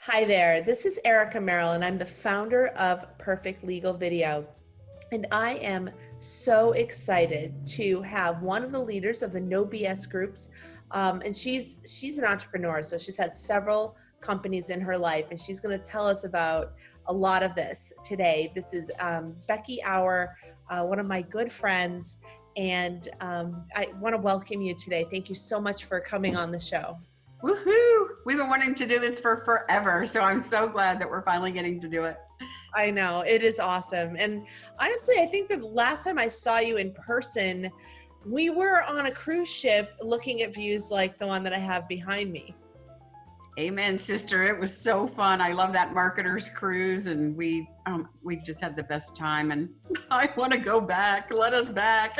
Hi there, this is Erica Merrill, and I'm the founder of Perfect Legal Video. And I am so excited to have one of the leaders of the No BS groups. And she's an entrepreneur, so she's had several companies in her life, and she's going to tell us about a lot of this today. This is Becky Auer, one of my good friends, and I want to welcome you today. Thank you so much for coming on the show. Woohoo! We've been wanting to do this for forever, so I'm so glad that we're finally getting to do it. I know, it is awesome. And honestly, I think the last time I saw you in person, we were on a cruise ship looking at views like the one that I have behind me. Amen, sister. It was so fun. I love that marketer's cruise, and we just had the best time. And I want to go back. Let us back.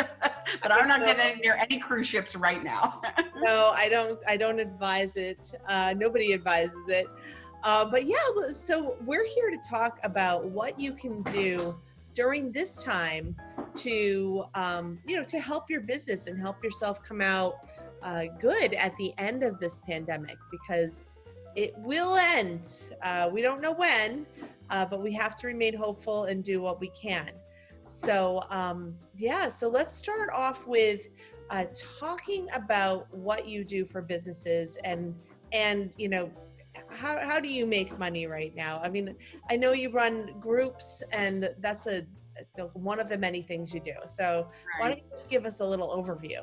But I'm not getting near any cruise ships right now. No, I don't advise it. Nobody advises it. But yeah, so we're here to talk about what you can do during this time to to help your business and help yourself come out good at the end of this pandemic, because it will end. We don't know when, but we have to remain hopeful and do what we can. So so let's start off with talking about what you do for businesses and how do you make money right now? I mean, I know you run groups, and that's one of the many things you do. So Why don't you just give us a little overview?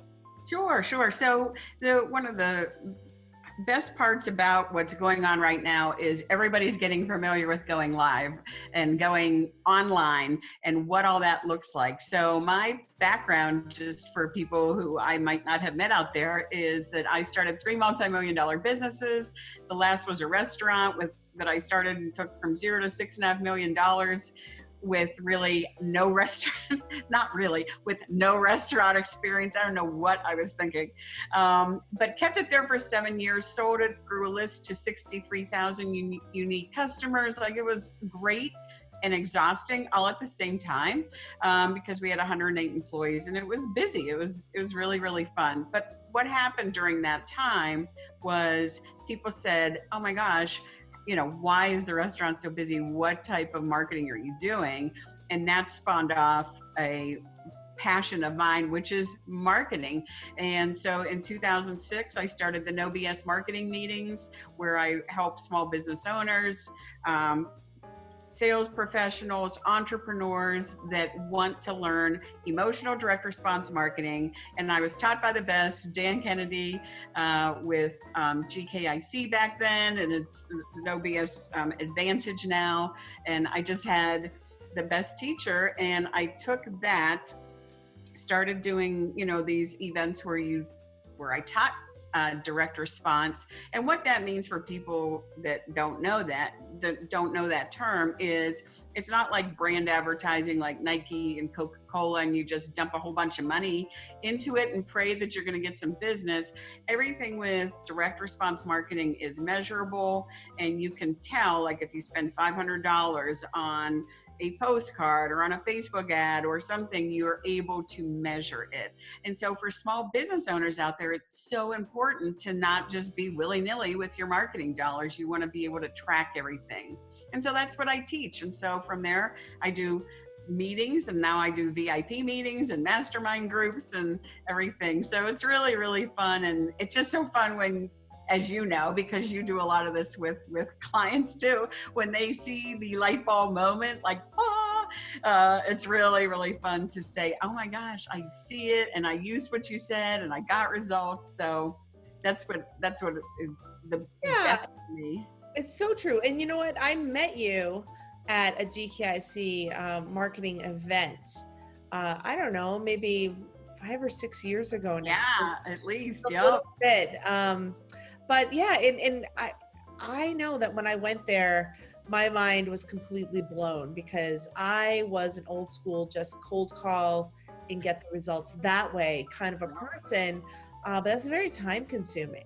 Sure. So one of the best parts about what's going on right now is everybody's getting familiar with going live and going online and what all that looks like. So my background, just for people who I might not have met out there, is that I started 3 multi-million-dollar businesses. The last was a restaurant that I started and took from $0 to $6.5 million. With really no restaurant, with no restaurant experience. I don't know what I was thinking, but kept it there for 7 years, sold it, grew a list to 63,000 unique customers. Like, it was great and exhausting all at the same time, because we had 108 employees and it was busy. It was really, really fun. But what happened during that time was people said, oh my gosh, why is the restaurant so busy? What type of marketing are you doing? And that spawned off a passion of mine, which is marketing. And so in 2006, I started the No BS marketing meetings, where I help small business owners, sales professionals, entrepreneurs that want to learn emotional direct response marketing. And I was taught by the best, Dan Kennedy, with GKIC back then, and it's No BS Advantage now. And I just had the best teacher, and I took that, started doing these events where I taught direct response. And what that means for people that don't know that term is, it's not like brand advertising like Nike and Coca-Cola, and you just dump a whole bunch of money into it and pray that you're going to get some business. Everything with direct response marketing is measurable, and you can tell, like, if you spend $500 on a postcard or on a Facebook ad or something, you're able to measure it. And so for small business owners out there, it's so important to not just be willy-nilly with your marketing dollars. You want to be able to track everything. And so that's what I teach. And so from there, I do meetings, and now I do VIP meetings and mastermind groups and everything. So it's really, really fun. And it's just so fun when, as you know, because you do a lot of this with clients too, when they see the light bulb moment, like, it's really, really fun to say, oh my gosh, I see it, and I used what you said, and I got results. So that's what is the best for me. It's so true. And you know what? I met you at a GKIC marketing event. I don't know, maybe 5 or 6 years ago now. Yeah, at least. A little bit. But yeah, and I know that when I went there, my mind was completely blown, because I was an old school, just cold call and get the results that way kind of a person. But that's very time consuming.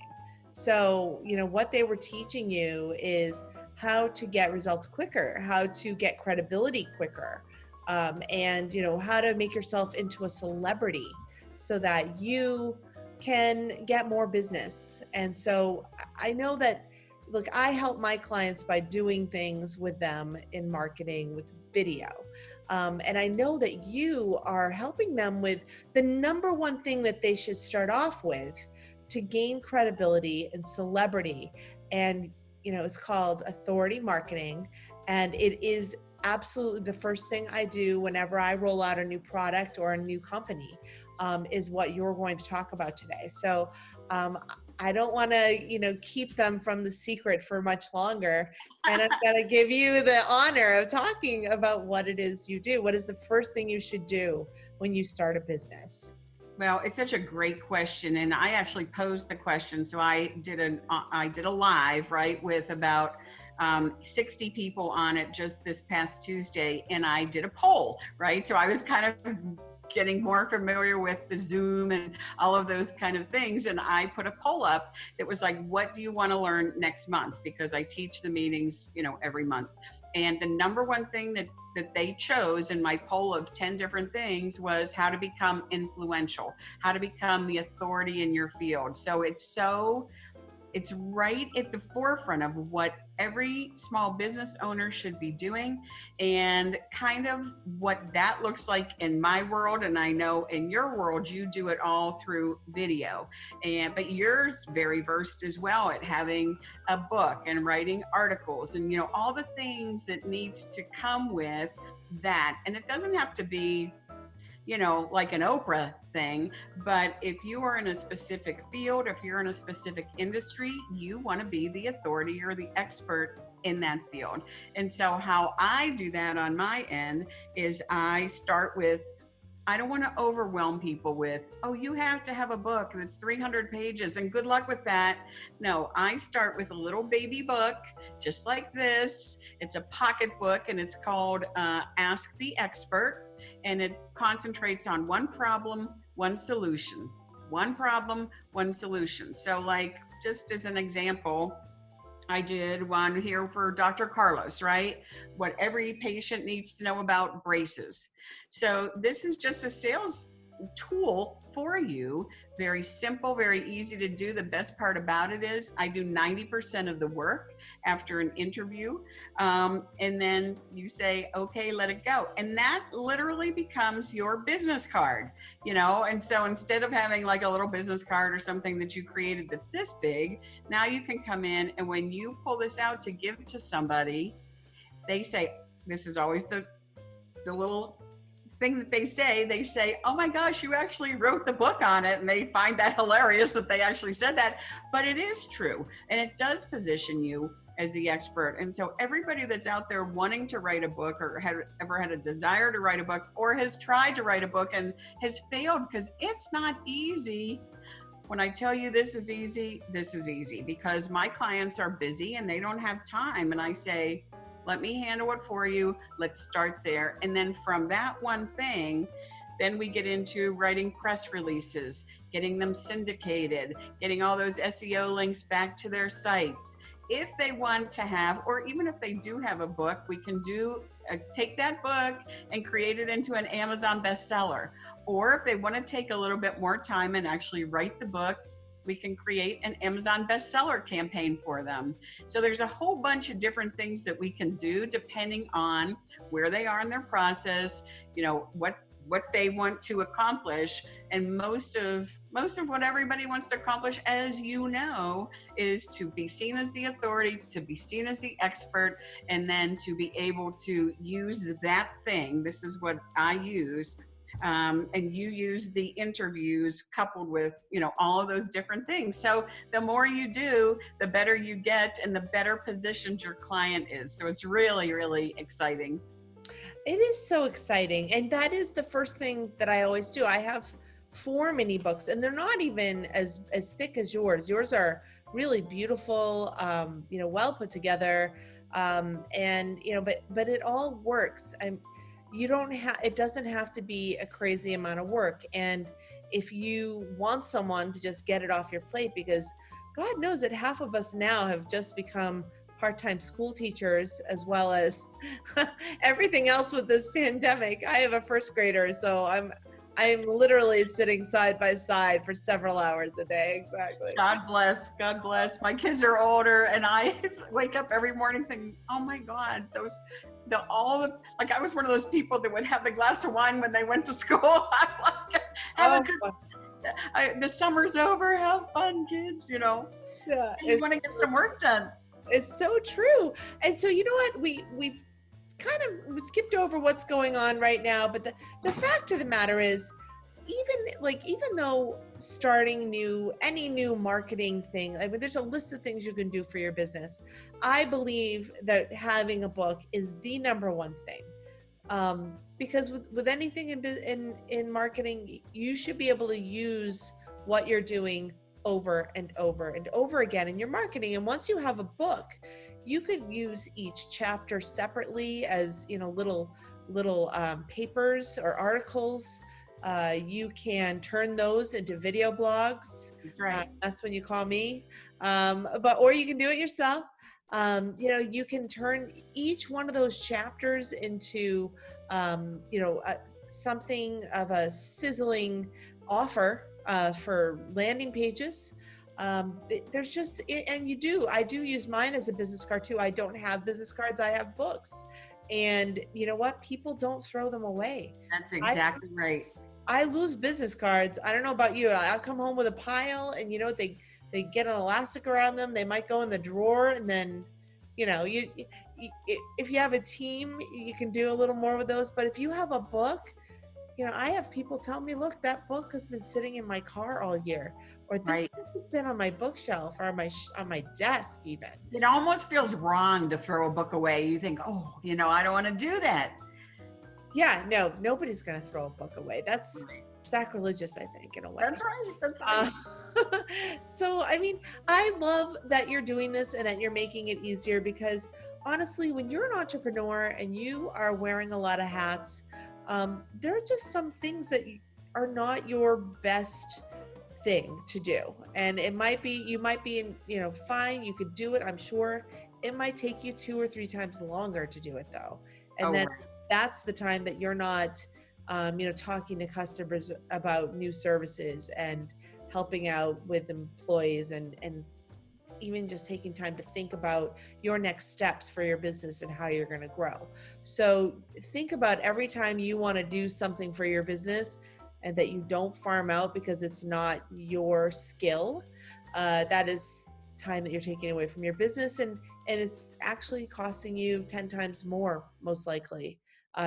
So, what they were teaching you is how to get results quicker, how to get credibility quicker, and, how to make yourself into a celebrity so that you can get more business. And so I know that look, I help my clients by doing things with them in marketing with video. And I know that you are helping them with the number one thing that they should start off with to gain credibility and celebrity. And, it's called authority marketing. And it is absolutely the first thing I do whenever I roll out a new product or a new company, is what you're going to talk about today. So I don't want to, keep them from the secret for much longer. And I'm going to give you the honor of talking about what it is you do. What is the first thing you should do when you start a business? Well, it's such a great question, and I actually posed the question. So I did a live, right, with about 60 people on it just this past Tuesday, and I did a poll, right? So I was kind of getting more familiar with the Zoom and all of those kind of things. And I put a poll up that was like, what do you want to learn next month? Because I teach the meetings, every month. And the number one thing that they chose in my poll of 10 different things was how to become influential, how to become the authority in your field. So it's right at the forefront of what every small business owner should be doing, and kind of what that looks like in my world. And I know in your world, you do it all through video, but you're very versed as well at having a book and writing articles and, all the things that needs to come with that. And it doesn't have to be, like an Oprah thing, but if you are in a specific field, if you're in a specific industry, you want to be the authority or the expert in that field. And so how I do that on my end is I start with, I don't want to overwhelm people with, oh, you have to have a book that's 300 pages and good luck with that. No, I start with a little baby book, just like this. It's a pocket book, and it's called Ask the Expert. And it concentrates on one problem, one solution. One problem, one solution. So like, just as an example, I did one here for Dr. Carlos, right? What every patient needs to know about braces. So this is just a sales tool for you. Very simple, very easy to do. The best part about it is I do 90% of the work after an interview. And then you say, okay, let it go. And that literally becomes your business card, And so instead of having like a little business card or something that you created that's this big, now you can come in, and when you pull this out to give to somebody, they say, this is always the little thing that they say, oh my gosh, you actually wrote the book on it. And they find that hilarious that they actually said that, but it is true. And it does position you as the expert. And so everybody that's out there wanting to write a book, or ever had a desire to write a book, or has tried to write a book and has failed, because it's not easy. When I tell you this is easy, because my clients are busy and they don't have time. And I say, let me handle it for you. Let's start there. And then from that one thing, then we get into writing press releases, getting them syndicated, getting all those SEO links back to their sites. If they want to have, or even if they do have a book, we can take that book and create it into an Amazon bestseller. Or if they want to take a little bit more time and actually write the book, we can create an Amazon bestseller campaign for them. So there's a whole bunch of different things that we can do depending on where they are in their process, what they want to accomplish. And most of what everybody wants to accomplish, as you know, is to be seen as the authority, to be seen as the expert, and then to be able to use that thing. This is what I use. And you use the interviews coupled with, all of those different things. So the more you do, the better you get, and the better positioned your client is. So it's really, really exciting. It is so exciting. And that is the first thing that I always do. I have 4 mini books, and they're not even as thick as yours. Yours are really beautiful, well put together. And, but it all works. It doesn't have to be a crazy amount of work. And if you want someone to just get it off your plate, because God knows that half of us now have just become part-time school teachers, as well as everything else with this pandemic. I have a first grader, so I'm literally sitting side by side for several hours a day. Exactly. God bless. God bless. My kids are older, and I wake up every morning thinking, "Oh my God, like I was one of those people that would have the glass of wine when they went to school. I'm like, have a good. The summer's over. Have fun, kids. Yeah, You want to get some work done." it's so true. And so you know what? We've kind of skipped over what's going on right now, but the fact of the matter is, even though starting any new marketing thing, I mean, there's a list of things you can do for your business. I believe that having a book is the number one thing. Because with anything in marketing, you should be able to use what you're doing over and over and over again in your marketing. And once you have a book, you could use each chapter separately as little papers or articles. You can turn those into video blogs. Right. That's when you call me. Or you can do it yourself. You can turn each one of those chapters into something of a sizzling offer for landing pages. There's just, and I do use mine as a business card too. I don't have business cards, I have books. And you know what? People don't throw them away. That's exactly right. I lose business cards. I don't know about you. I'll come home with a pile, and they get an elastic around them. They might go in the drawer, and then, if you have a team, you can do a little more with those. But if you have a book, I have people tell me, look, that book has been sitting in my car all year, or this book has been on my bookshelf or on my desk even. It almost feels wrong to throw a book away. You think, oh, I don't want to do that. Yeah, no, nobody's going to throw a book away. That's sacrilegious, I think, in a way. That's right. So, I mean, I love that you're doing this and that you're making it easier, because honestly, when you're an entrepreneur and you are wearing a lot of hats, there are just some things that are not your best thing to do. And you might be fine, you could do it. I'm sure it might take you 2 or 3 times longer to do it though. And that's the time that you're not, talking to customers about new services and helping out with employees and even just taking time to think about your next steps for your business and how you're going to grow. So think about every time you want to do something for your business and that you don't farm out because it's not your skill. That is time that you're taking away from your business, and it's actually costing you 10 times more, most likely,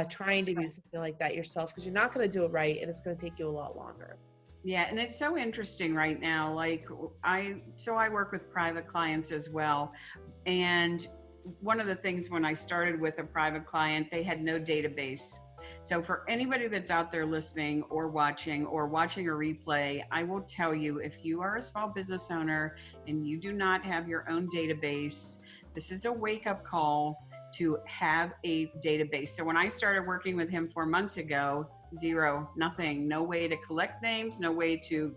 trying to do something like that yourself, because you're not going to do it right, and it's going to take you a lot longer. Yeah, and it's so interesting right now. Like I work with private clients as well. And one of the things when I started with a private client, they had no database. So for anybody that's out there listening or watching a replay, I will tell you, if you are a small business owner and you do not have your own database, this is a wake-up call to have a database. So when I started working with him 4 months ago, zero, nothing, no way to collect names, no way to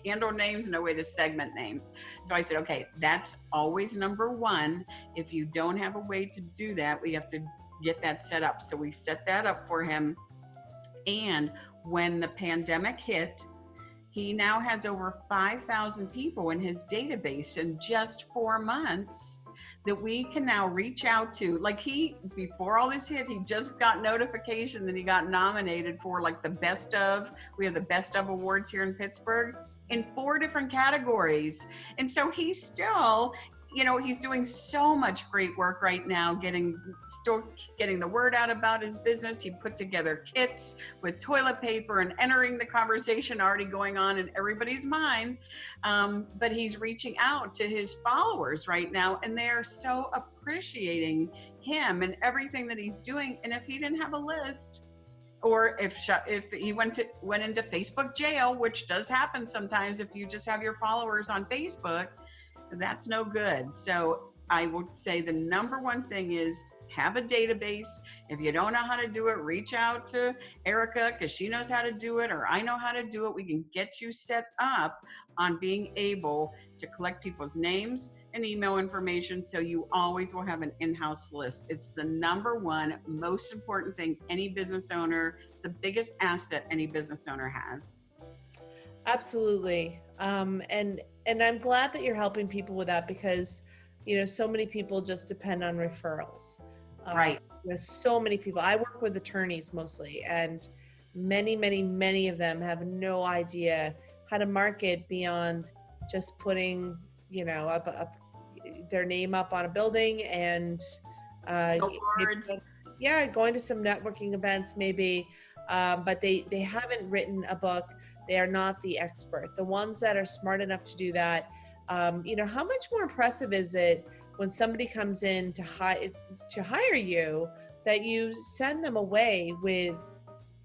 handle names, no way to segment names. So I said, okay, that's always number one. If you don't have a way to do that, we have to get that set up. So we set that up for him. And when the pandemic hit, he now has over 5,000 people in his database in just 4 months that we can now reach out to. Like before all this hit, he just got notification that he got nominated for like we have the best of awards here in Pittsburgh in 4 different categories. And so he's still, he's doing so much great work right now, still getting the word out about his business. He put together kits with toilet paper and entering the conversation already going on in everybody's mind. But he's reaching out to his followers right now, and they're so appreciating him and everything that he's doing. And if he didn't have a list, or if he went into Facebook jail, which does happen sometimes if you just have your followers on Facebook, that's no good. So I would say the number one thing is have a database. If you don't know how to do it, reach out to Erica, because she knows how to do it, or I know how to do it. We can get you set up on being able to collect people's names, and email information, so you always will have an in-house list. It's the number one most important thing any business owner, the biggest asset any business owner has. Absolutely. And I'm glad that you're helping people with that, because, so many people just depend on referrals. Right. There's so many people. I work with attorneys mostly, and many of them have no idea how to market beyond just putting, up their name up on a building and Words. going to some networking events maybe, but they haven't written a book. They are not the expert. The ones that are smart enough to do that, how much more impressive is it when somebody comes in to hire you, that you send them away with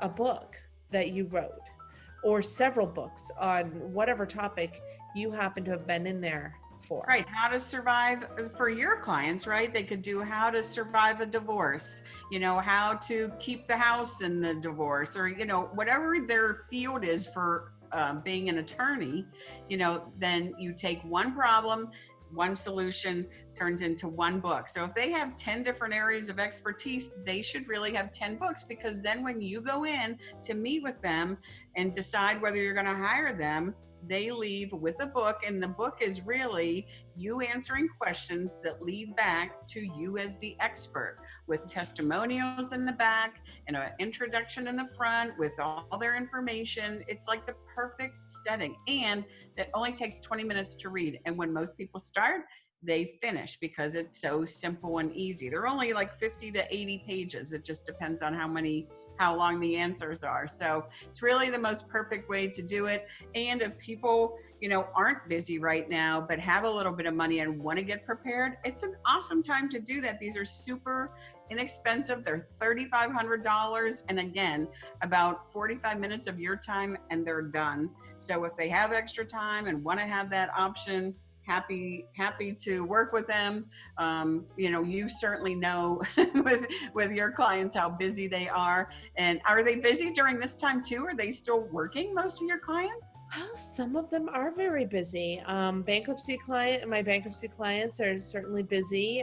a book that you wrote, or several books on whatever topic you happen to have been in there for. Right. How to survive for your clients, right? They could do how to survive a divorce, how to keep the house in the divorce, or, whatever their field is for being an attorney, then you take one problem, one solution turns into one book. So if they have 10 different areas of expertise, they should really have 10 books, because then when you go in to meet with them and decide whether you're going to hire them, they leave with a book, and the book is really you answering questions that lead back to you as the expert, with testimonials in the back and an introduction in the front with all their information. It's like the perfect setting, and it only takes 20 minutes to read. And when most people start, they finish, because it's so simple and easy. They're only like 50 to 80 pages. It just depends on how long the answers are. So it's really the most perfect way to do it. And if people, aren't busy right now, but have a little bit of money and want to get prepared, it's an awesome time to do that. These are super inexpensive. They're $3,500. And again, about 45 minutes of your time and they're done. So if they have extra time and want to have that option, happy to work with them. You certainly know with your clients how busy they are. And are they busy during this time too? Are they still working, most of your clients? Well, some of them are very busy. My bankruptcy clients are certainly busy.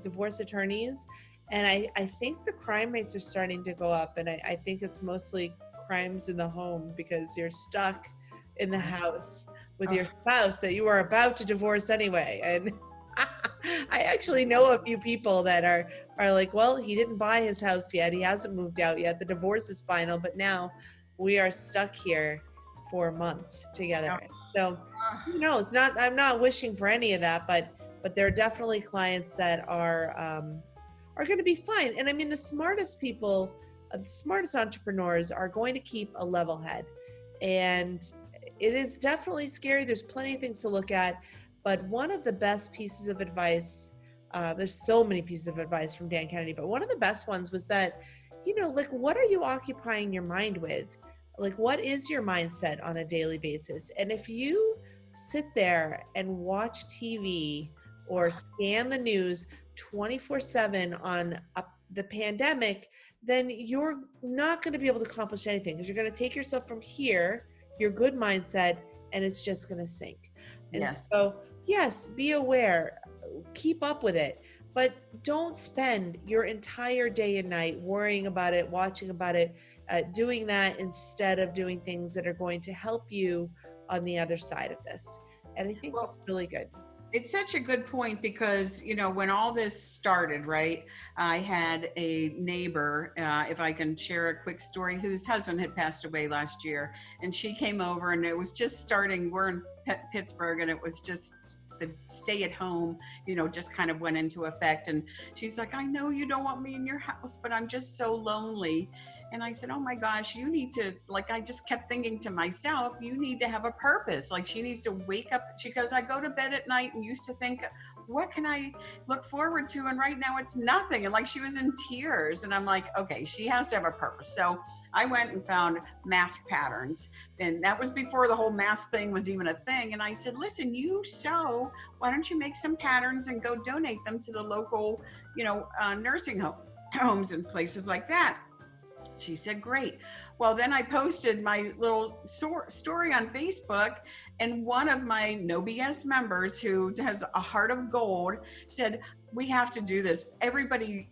Divorce attorneys. And I think the crime rates are starting to go up. And I think it's mostly crimes in the home, because you're stuck in the house with your spouse that you are about to divorce anyway. And I actually know a few people that are like, well, he didn't buy his house yet. He hasn't moved out yet. The divorce is final, but now we are stuck here for months together. So who knows? I'm not wishing for any of that, but there are definitely clients that are going to be fine. And I mean, the smartest people, the smartest entrepreneurs are going to keep a level head. And it is definitely scary. There's plenty of things to look at, but one of the best pieces of advice, there's so many pieces of advice from Dan Kennedy, but one of the best ones was that, like, what are you occupying your mind with? Like, what is your mindset on a daily basis? And if you sit there and watch TV or scan the news 24/7 on the pandemic, then you're not going to be able to accomplish anything, because you're going to take yourself from here, your good mindset, and it's just going to sink. And so, yes, be aware, keep up with it, but don't spend your entire day and night worrying about it, watching about it, doing that instead of doing things that are going to help you on the other side of this. And I think that's really good. It's such a good point, because, when all this started, right, I had a neighbor, if I can share a quick story, whose husband had passed away last year. And she came over, and it was just starting. We're in Pittsburgh, and it was just the stay at home, just kind of went into effect. And she's like, I know you don't want me in your house, but I'm just so lonely. And I said, oh my gosh, you need to, like, I just kept thinking to myself, you need to have a purpose. Like, she needs to wake up. She goes, I go to bed at night and used to think, what can I look forward to? And right now it's nothing. And like, she was in tears. And I'm like, okay, she has to have a purpose. So I went and found mask patterns. And that was before the whole mask thing was even a thing. And I said, listen, you sew, why don't you make some patterns and go donate them to the local, nursing homes and places like that. She said, great. Well, then I posted my little story on Facebook, and one of my No BS members who has a heart of gold said, we have to do this. Everybody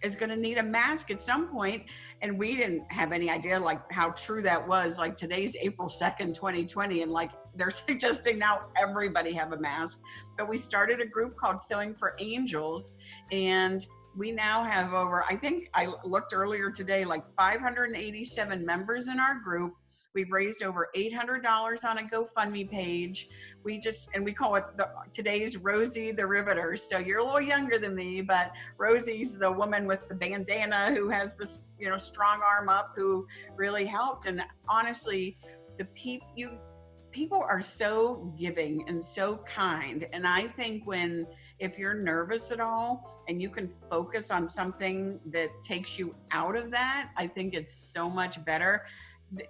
is going to need a mask at some point. And we didn't have any idea like how true that was. Like today's April 2nd, 2020. And like they're suggesting now everybody have a mask. But we started a group called Sewing for Angels. And we now have over, I think I looked earlier today, like 587 members in our group. We've raised over $800 on a GoFundMe page. We call it today's Rosie the Riveter. So you're a little younger than me, but Rosie's the woman with the bandana who has this, strong arm up, who really helped. And honestly, the people are so giving and so kind. And I think if you're nervous at all and you can focus on something that takes you out of that, I think it's so much better.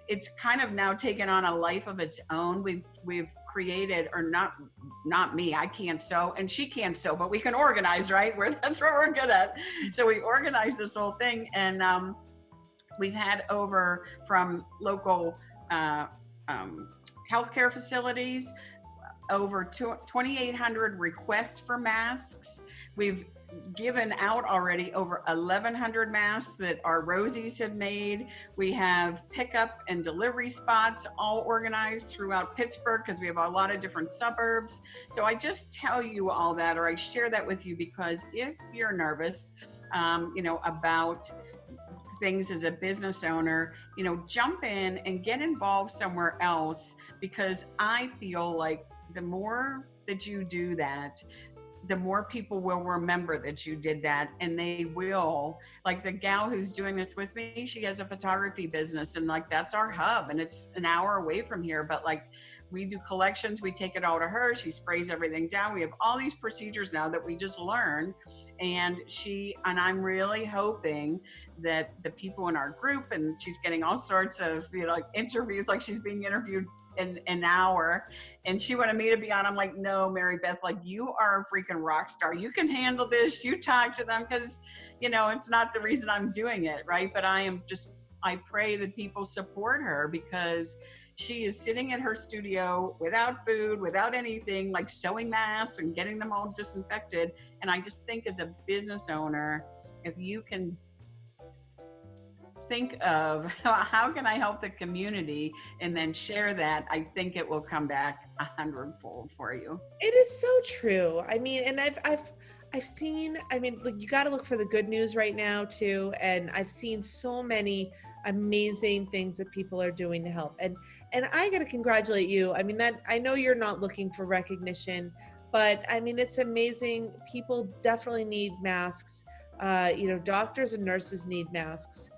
It's kind of now taken on a life of its own. We've created, or not me, I can't sew and she can't sew, but we can organize, right? That's what we're good at. So we organized this whole thing, and we've had over from local healthcare facilities, over 2,800 requests for masks. We've given out already over 1,100 masks that our Rosies have made. We have pickup and delivery spots all organized throughout Pittsburgh because we have a lot of different suburbs. So I just tell you all that, or I share that with you because if you're nervous, about things as a business owner, jump in and get involved somewhere else, because I feel like the more that you do that, the more people will remember that you did that, and they will. Like the gal who's doing this with me, she has a photography business, and like that's our hub, and it's an hour away from here, but like we do collections, we take it all to her, she sprays everything down. We have all these procedures now that we just learned, and I'm really hoping that the people in our group, and she's getting all sorts of like interviews, like she's being interviewed in an hour, and she wanted me to be on. I'm like, no, Mary Beth, like you are a freaking rock star. You can handle this. You talk to them, because it's not the reason I'm doing it, right? But I pray that people support her, because she is sitting in her studio without food, without anything, like sewing masks and getting them all disinfected. And I just think as a business owner, if you can think of how can I help the community and then share that, I think it will come back 100-fold for you. It is so true. I mean, and I've seen, like you got to look for the good news right now too. And I've seen so many amazing things that people are doing to help. And I got to congratulate you. I know you're not looking for recognition, but it's amazing. People definitely need masks. Doctors and nurses need masks.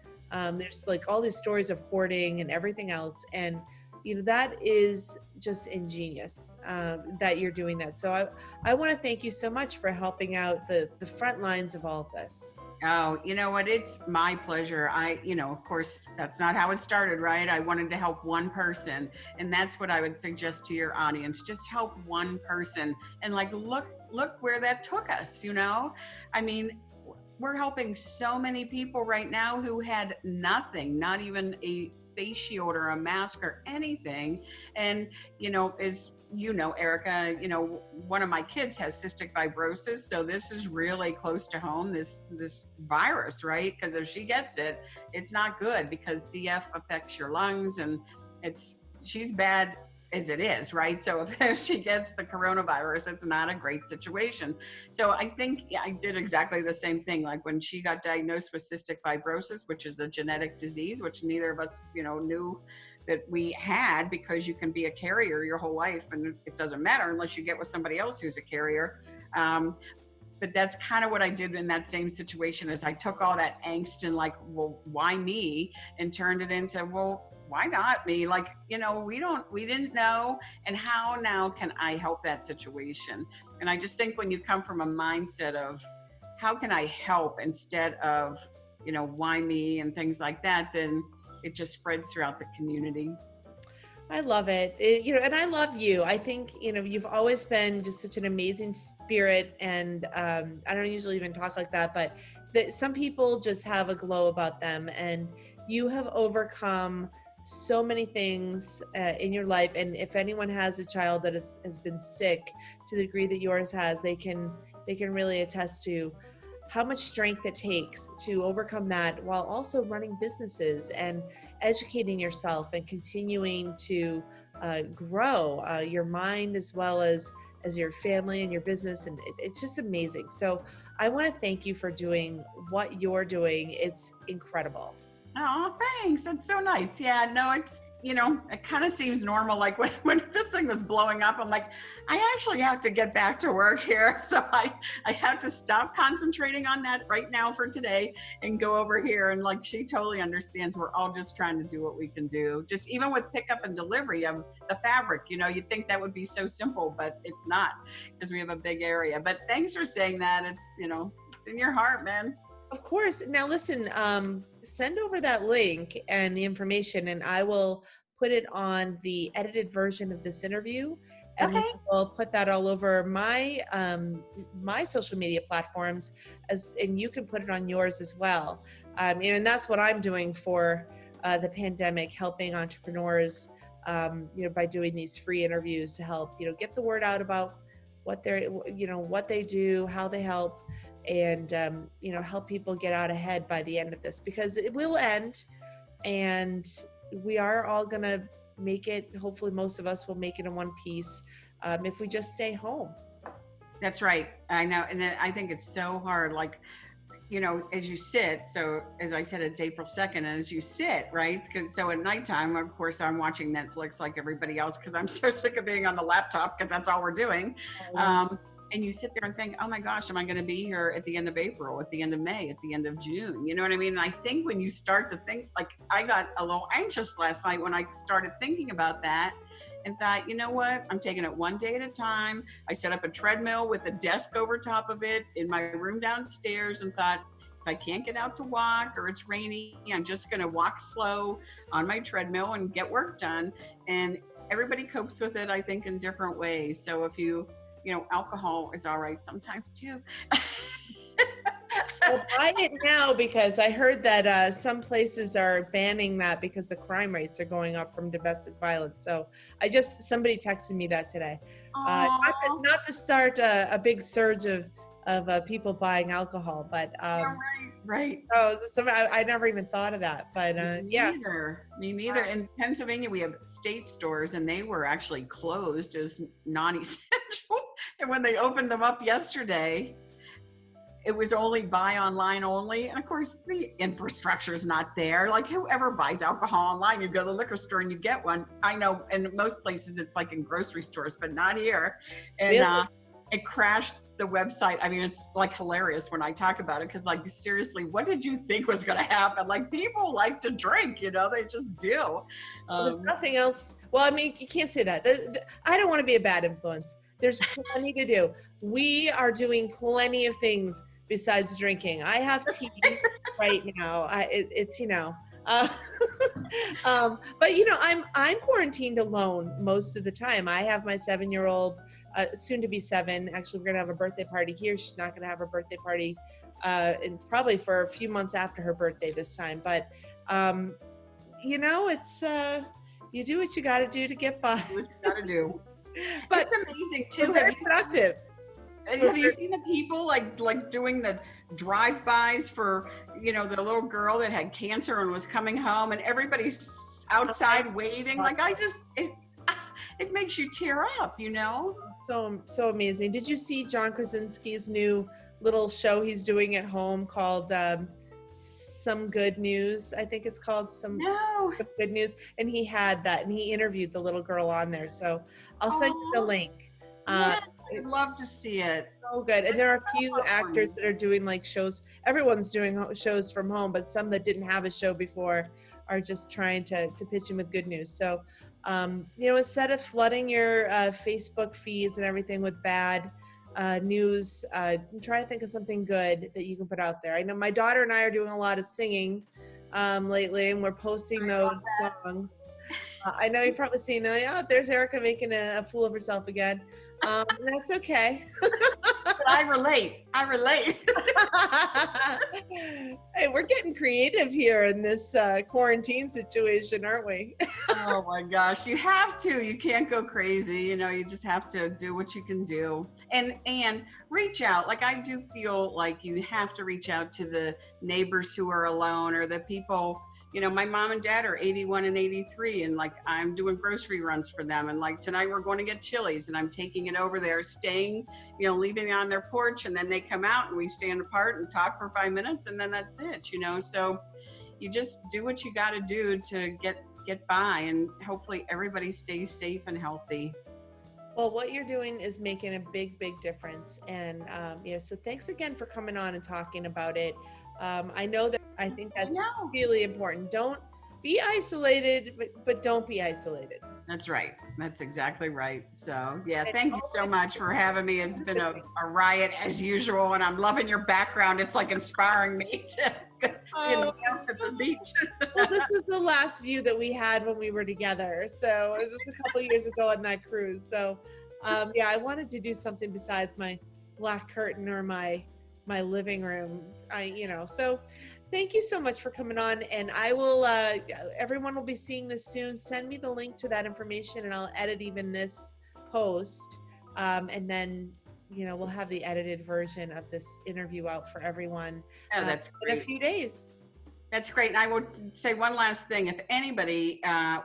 There's like all these stories of hoarding and everything else. And, that is just ingenious that you're doing that. So I want to thank you so much for helping out the front lines of all of this. Oh, you know what? It's my pleasure. Of course, that's not how it started, right? I wanted to help one person. And that's what I would suggest to your audience. Just help one person. And like, look where that took us, we're helping so many people right now who had nothing, not even a face shield or a mask or anything. And, Erica, one of my kids has cystic fibrosis. So this is really close to home, this virus, right? Because if she gets it, it's not good, because CF affects your lungs, and she's bad as it is, right? So if she gets the coronavirus, it's not a great situation. So I think I did exactly the same thing. Like when she got diagnosed with cystic fibrosis, which is a genetic disease, which neither of us, knew that we had, because you can be a carrier your whole life and it doesn't matter unless you get with somebody else who's a carrier. But that's kind of what I did in that same situation, is I took all that angst and like, well, why me? And turned it into, well, why not me? Like, we didn't know. And how now can I help that situation? And I just think when you come from a mindset of how can I help, instead of, why me and things like that, then it just spreads throughout the community. I love it. And I love you. I think, you've always been just such an amazing spirit. And I don't usually even talk like that, but that some people just have a glow about them. And you have overcome so many things in your life. And if anyone has a child that has been sick to the degree that yours has, they can really attest to how much strength it takes to overcome that while also running businesses and educating yourself and continuing to grow your mind as well as your family and your business. And it's just amazing. So I want to thank you for doing what you're doing. It's incredible. Oh, thanks. That's so nice. Yeah, no, it's, it kind of seems normal. Like when this thing was blowing up, I'm like, I actually have to get back to work here. So I have to stop concentrating on that right now for today and go over here. And like, she totally understands. We're all just trying to do what we can do. Just even with pickup and delivery of the fabric, you'd think that would be so simple, but it's not, because we have a big area. But thanks for saying that. It's, it's in your heart, man. Of course. Now listen, send over that link and the information, and I will put it on the edited version of this interview. And Okay. we'll put that all over my my social media platforms, and you can put it on yours as well. And that's what I'm doing for the pandemic, helping entrepreneurs, by doing these free interviews to help, get the word out about what what they do, how they help, and help people get out ahead by the end of this, because it will end and we are all gonna make it. Hopefully most of us will make it in one piece if we just stay home. That's right. I know. And I think it's so hard. Like, as you sit, so as I said, it's April 2nd, and as you sit, right? So at nighttime, of course, I'm watching Netflix like everybody else, because I'm so sick of being on the laptop, because that's all we're doing. And you sit there and think, oh my gosh, am I going to be here at the end of April, at the end of May, at the end of June? You know what I mean? And I think when you start to think, like, I got a little anxious last night when I started thinking about that, and thought, you know what, I'm taking it one day at a time. I set up a treadmill with a desk over top of it in my room downstairs, and thought, if I can't get out to walk or it's rainy, I'm just going to walk slow on my treadmill and get work done. And everybody copes with it, I think, in different ways. So if alcohol is all right sometimes too. Well, buy it now, because I heard that some places are banning that because the crime rates are going up from domestic violence. So somebody texted me that today. Not to start a big surge of people buying alcohol, but yeah, right. Oh, I never even thought of that, but Me neither. In Pennsylvania, we have state stores, and they were actually closed as non-essential. And when they opened them up yesterday, it was only buy online only. And of course, the infrastructure is not there. Like, whoever buys alcohol online, you go to the liquor store and you get one. I know in most places it's like in grocery stores, but not here. And really? It crashed the website. I mean, it's like hilarious when I talk about it, because like, seriously, what did you think was going to happen? Like, people like to drink, they just do. There's nothing else. Well, I mean, you can't say that. I don't want to be a bad influence. There's plenty to do. We are doing plenty of things besides drinking. I have tea right now. But I'm quarantined alone most of the time. I have my 7-year-old, soon to be 7. Actually, we're gonna have a birthday party here. She's not gonna have her birthday party, and probably for a few months after her birthday this time. But it's you do what you got to do to get by. Do what you got to do. But it's amazing too. Very productive. Have you seen the people like doing the drive-bys for, the little girl that had cancer and was coming home, and everybody's outside waving? Like, it makes you tear up, So amazing. Did you see John Krasinski's new little show he's doing at home called Some Good News? I think it's called Some Good News. And he had that, and he interviewed the little girl on there. So I'll send you the link. Yeah. I'd love to see it. So good. And there are a few actors that are doing like shows. Everyone's doing shows from home, but some that didn't have a show before are just trying to pitch in with good news. So, instead of flooding your Facebook feeds and everything with bad news, try to think of something good that you can put out there. I know my daughter and I are doing a lot of singing lately, and we're posting those songs. I know you've probably seen them. Like, oh, there's Erica making a fool of herself again. That's okay. But I relate. Hey, we're we're getting creative here in this quarantine situation, aren't we? Oh my gosh, you have to. You can't go crazy. You just have to do what you can do, and reach out. Like, I do feel like you have to reach out to the neighbors who are alone, or the people. My mom and dad are 81 and 83, and like, I'm doing grocery runs for them. And like, tonight we're going to get Chili's, and I'm taking it over there, staying, leaving it on their porch, and then they come out and we stand apart and talk for 5 minutes, and then that's it. So you just do what you got to do to get by, and hopefully everybody stays safe and healthy. Well, what you're doing is making a big, big difference. And, so thanks again for coming on and talking about it. I think that's really important. Don't be isolated, but don't be isolated. That's right. That's exactly right. So yeah, thank you so much for having me. It's been a riot as usual, and I'm loving your background. It's like inspiring me to at the beach. Well, this was the last view that we had when we were together. So it was a couple of years ago on that cruise. So I wanted to do something besides my black curtain or my living room. So thank you so much for coming on, and I will, everyone will be seeing this soon. Send me the link to that information, and I'll edit even this post. And then, we'll have the edited version of this interview out for everyone that's great. In a few days. That's great. And I will say one last thing. If anybody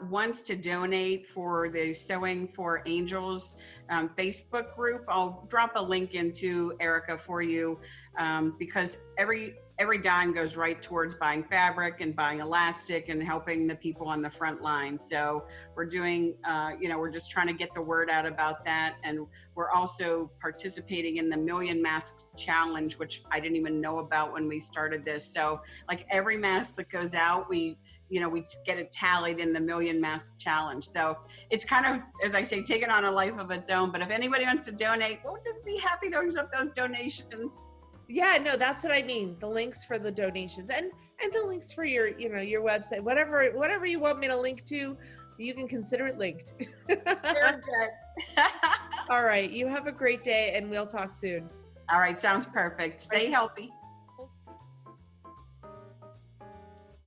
wants to donate for the Sewing for Angels Facebook group, I'll drop a link into Erica for you, because every dime goes right towards buying fabric and buying elastic and helping the people on the front line. So we're doing, we're just trying to get the word out about that. And we're also participating in the Million Masks Challenge, which I didn't even know about when we started this. So like, every mask that goes out, we get it tallied in the Million Mask Challenge. So it's kind of, as I say, taken on a life of its own. But if anybody wants to donate, we'll just be happy to accept those donations. Yeah, no, that's what I mean. The links for the donations and the links for your website, whatever you want me to link to, you can consider it linked. Very good. All right. You have a great day, and we'll talk soon. All right. Sounds perfect. Stay healthy.